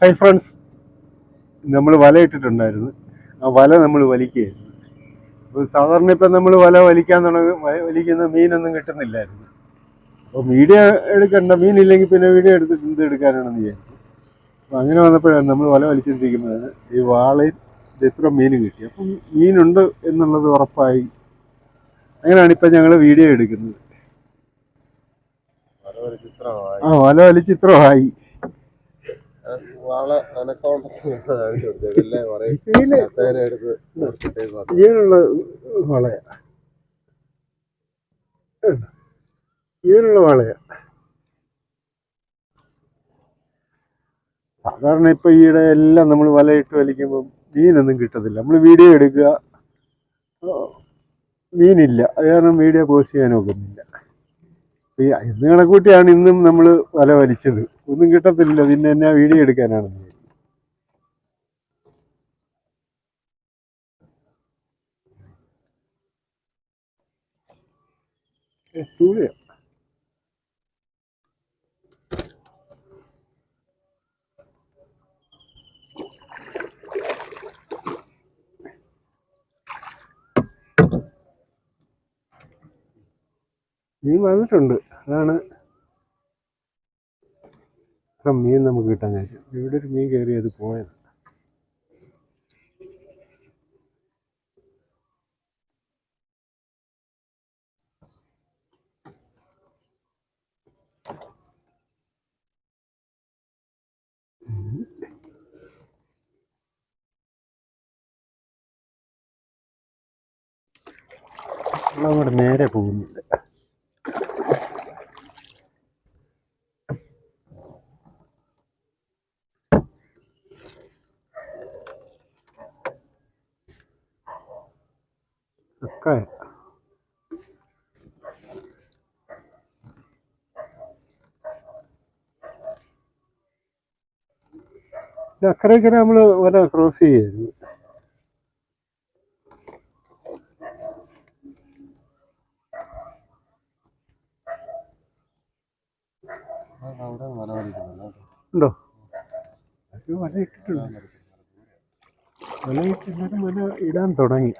Hi friends, നമ്മൾ വല ഇട്ടിട്ടുണ്ടായിരുന്നു. ആ വല നമ്മൾ വലിക്കുകയായിരുന്നു. അപ്പോൾ സാധാരണ ഇപ്പം നമ്മൾ വല വലിക്കാൻ തുടങ്ങി വലിക്കുന്ന മീനൊന്നും കിട്ടുന്നില്ലായിരുന്നു. അപ്പോൾ വീഡിയോ എടുക്കണ്ട, മീനില്ലെങ്കിൽ പിന്നെ വീഡിയോ എടുത്തിട്ട് എന്ത് എടുക്കാനാണെന്ന് വിചാരിച്ചു. അപ്പോൾ അങ്ങനെ വന്നപ്പോഴാണ് നമ്മൾ വല വലിച്ചുകൊണ്ടിരിക്കുമ്പോഴാണ് ഈ വാളയും ഇത്ര മീനും കിട്ടി. അപ്പം മീനുണ്ട് എന്നുള്ളത് ഉറപ്പായി. അങ്ങനെയാണ് ഇപ്പം ഞങ്ങൾ വീഡിയോ എടുക്കുന്നത്. വല വലിച്ച് ഇത്രമായി. ഇങ്ങനെയുള്ള വളയാ, ഇങ്ങനെയുള്ള വളയാ. സാധാരണ ഇപ്പൊ ഈയിടെ എല്ലാം നമ്മൾ വലയിട്ട് വലിക്കുമ്പോൾ മീനൊന്നും കിട്ടത്തില്ല. നമ്മൾ വീഡിയോ എടുക്കുക, മീനില്ല. അത് കാരണം വീഡിയോ പോസ്റ്റ് ചെയ്യാൻ ഒക്കുന്നില്ല. ഇന്ന് കണക്കൂട്ടിയാണ് ഇന്നും നമ്മൾ വല വലിച്ചത്. ഒന്നും കിട്ടത്തില്ല, പിന്നെ എന്നാ വീഡിയോ എടുക്കാനാണെന്ന്. ചൂടയാ. മീൻ വന്നിട്ടുണ്ട്. അതാണ് മീൻ നമുക്ക് കിട്ടാൻ കാര്യം. ഇവിടെ ഒരു മീൻ കയറി അത് പോയത്. അങ്ങോട്ട് നേരെ പോകുന്നില്ല. അക്കായ അക്കരയ്ക്കര നമ്മൾ വല ക്രോസ് ചെയ്യായിരുന്നു. ഉണ്ടോ? വല ഇട്ടിട്ടുണ്ട്. വല ഇട്ടിട്ടും വല ഇടാൻ തുടങ്ങി.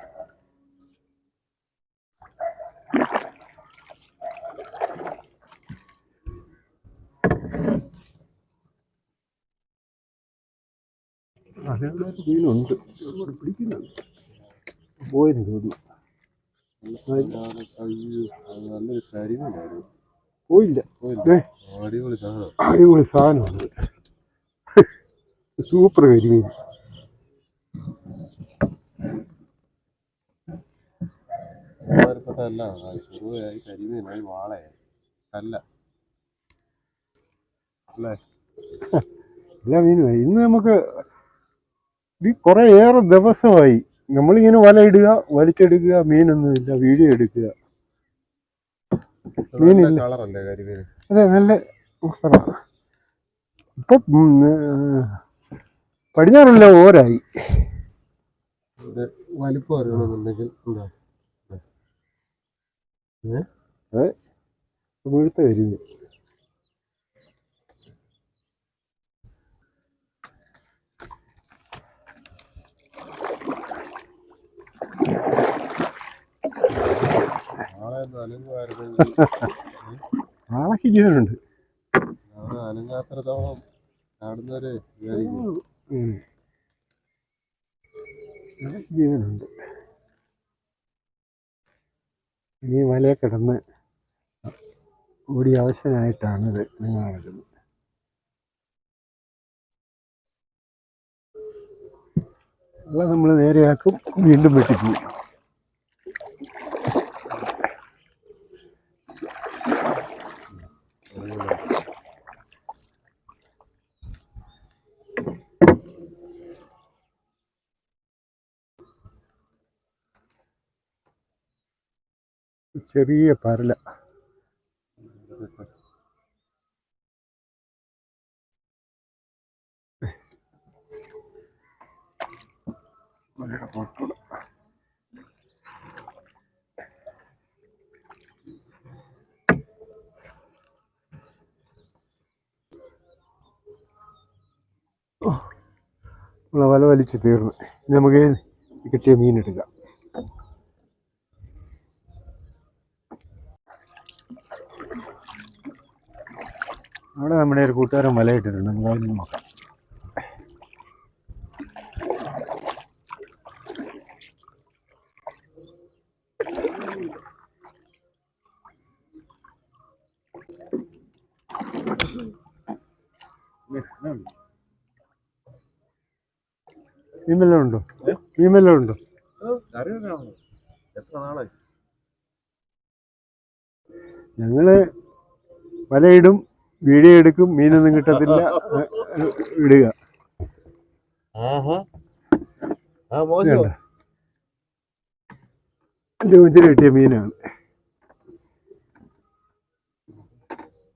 അതിനകത്ത് മീനുണ്ട്, പിടിക്കുന്നുണ്ട്. പോയിരുന്നു തോന്നുന്നു. നല്ലൊരു കരിമീനായിരുന്നു. പോയില്ല. അടിപൊളി സാധനമാണ്. സൂപ്പർ കരിമീൻ. കരിമീനായി വാളയായി അല്ല അല്ലേ? എല്ലാ മീനുമായി. ഇന്ന് നമുക്ക് കുറെ ഏറെ ദിവസമായി നമ്മളിങ്ങനെ വല ഇടുക, വലിച്ചെടുക്കുക, മീനൊന്നുമില്ല, വീഡിയോ എടുക്കുക. മീനില്ല. അതെ, നല്ല ഇപ്പൊ പടിഞ്ഞാറുള്ള ഓരായി. വലിപ്പം അറിയണമെന്നുണ്ടെങ്കിൽ അതെ, മുഴുത്ത കരിമീൻ. ആളൊക്കെ ജീവനുണ്ട്. അനങ്ങാത്രത്തോളം ജീവനുണ്ട്. ഇനി വലയെ കിടന്ന് ഓടി അവശനായിട്ടാണ് ഇത് നടക്കുന്നത്. വല നമ്മൾ നേരെയാക്കും, വീണ്ടും വെട്ടിപ്പോവും. ചെറിയ പരല. നമ്മളെ വല വലിച്ച് തീർന്നു. ഇനി നമുക്ക് കിട്ടിയ മീൻ എടുക്കാം. അവിടെ നമ്മുടെ ഒരു കൂട്ടുകാരൻ വല ഇട്ടിട്ടുണ്ട്. നമുക്ക് അവിടെ നോക്കാം. മീമെല്ലാം ഉണ്ടോ? മീമെല്ലാം ഉണ്ടോ? ഞങ്ങള് വലയിടും, വീഡിയോ എടുക്കും, മീനൊന്നും കിട്ടത്തില്ല, ഇടുക. ജോഞ്ചിന് കിട്ടിയ മീനാണ്.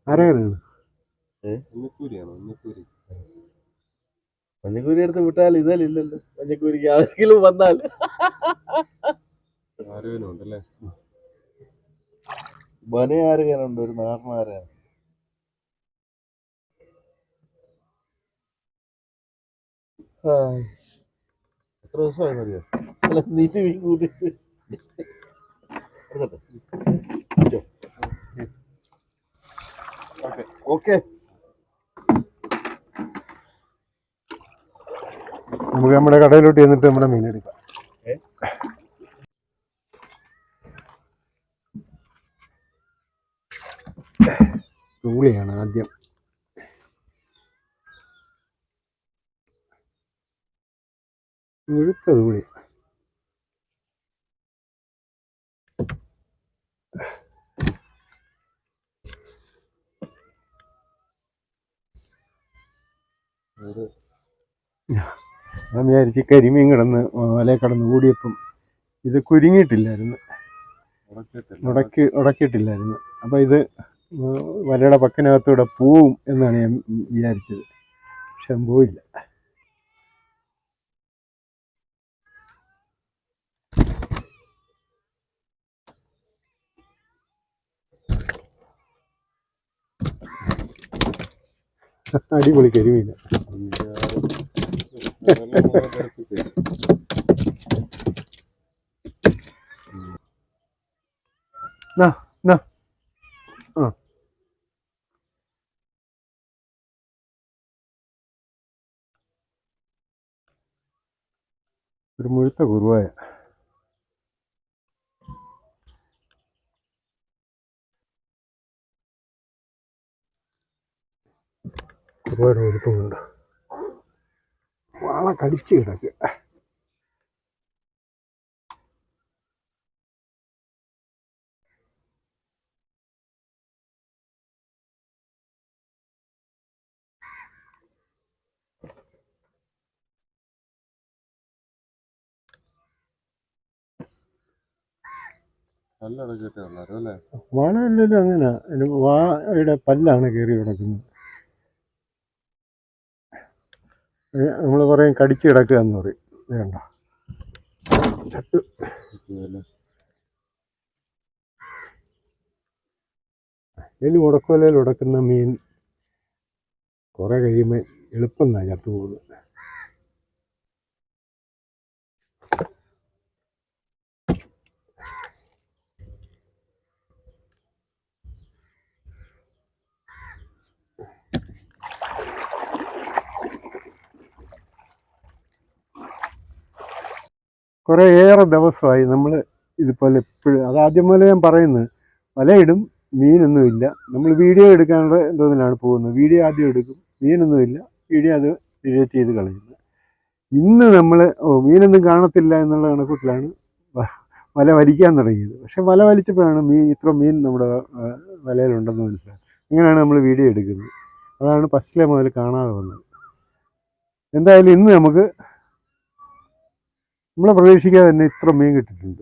ആരാണ്? മഞ്ഞക്കൂരി എടുത്ത് വിട്ടാൽ ഇതല്ലല്ലോ. മഞ്ഞക്കൂരിക്ക് ആരെങ്കിലും വന്നാൽ ബനയാരുകനുണ്ട്, ഒരു നാടനാരാണ്. എത്ര ദിവസമായി മതിയോ? അല്ല, നീറ്റ് മീൻ കൂട്ടിട്ട് ഓക്കെ. നമുക്ക് നമ്മുടെ കടയിലോട്ട് ചെന്നിട്ട് നമ്മുടെ മീൻ എടുക്കാം. തൂളിയാണ് ആദ്യം. മുഴുത്ത തൂളി. ഞാൻ വിചാരിച്ച് കരിമീൻ കിടന്ന് വലയെ കടന്ന് കൂടിയപ്പം ഇത് കുരുങ്ങിയിട്ടില്ലായിരുന്നു, ഉടക്കിയിട്ടില്ലായിരുന്നു. അപ്പം ഇത് വലയുടെ പക്കനകത്തൂടെ പോവും എന്നാണ് ഞാൻ വിചാരിച്ചത്. പക്ഷെ പോയില്ല. അടിപൊളി കരിമീന. ഒരു മുഴുത്ത കുറുവായ. കുറുവായുടെ മുഴുപ്പമുണ്ട്. വാള കടിച്ച് കിടക്കുക. വാളയല്ലല്ലോ, അങ്ങനെ വായുടെ പല്ലാണ് കയറി കിടക്കുന്നത്. നമ്മൾ പറയും കടിച്ച് കിടക്കുക എന്ന് പറയും. വേണ്ട, ഇതിൽ ഉടക്കുവലയിൽ ഉടക്കുന്ന മീൻ കുറെ കഴിയുമ്പോൾ എളുപ്പം എന്നാണ് ചത്തുപോകുന്നത്. കുറേയേറെ ദിവസമായി നമ്മൾ ഇതുപോലെ എപ്പോഴും, അതാദ്യം പോലെ ഞാൻ പറയുന്നത്, വലയിടും, മീനൊന്നുമില്ല. നമ്മൾ വീഡിയോ എടുക്കാനുള്ള എന്തോന്നിലാണ് പോകുന്നത്. വീഡിയോ ആദ്യം എടുക്കും, മീനൊന്നുമില്ല, വീഡിയോ അത് ഡിലീറ്റ് ചെയ്ത് കളയുന്നത്. ഇന്ന് നമ്മൾ മീനൊന്നും കാണത്തില്ല എന്നുള്ള കണക്കൂട്ടിലാണ് വല വലിക്കാൻ തുടങ്ങിയത്. പക്ഷെ വല വലിച്ചപ്പോഴാണ് ഇത്ര മീൻ നമ്മുടെ വലയിലുണ്ടെന്ന് മനസ്സിലായത്. അങ്ങനെയാണ് നമ്മൾ വീഡിയോ എടുക്കുന്നത്. അതാണ് ഫസ്റ്റിലെ മുതൽ കാണാതെ വന്നത്. എന്തായാലും ഇന്ന് നമുക്ക് നമ്മളെ പ്രതീക്ഷിക്കാതെ തന്നെ ഇത്ര മീൻ കിട്ടിയിട്ടുണ്ട്.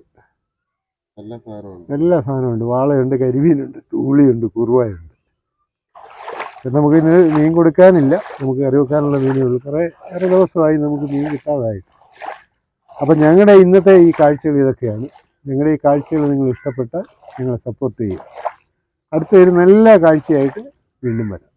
എല്ലാ സാധനമുണ്ട്. വാളയുണ്ട്, കരിമീനുണ്ട്, തൂളിയുണ്ട്, കുറുവായുണ്ട്. നമുക്ക് ഇന്ന് മീൻ കൊടുക്കാനില്ല, നമുക്ക് കറി വെക്കാനുള്ള മീനുകൾ. ഏറെ ദിവസമായി നമുക്ക് മീൻ കിട്ടാതായിട്ട്. അപ്പം ഞങ്ങളുടെ ഇന്നത്തെ ഈ കാഴ്ചകൾ ഇതൊക്കെയാണ്. ഞങ്ങളുടെ ഈ കാഴ്ചകൾ നിങ്ങൾ ഇഷ്ടപ്പെട്ടാൽ ഞങ്ങളെ സപ്പോർട്ട് ചെയ്യും. അടുത്തൊരു നല്ല കാഴ്ചയായിട്ട് വീണ്ടും വരാം.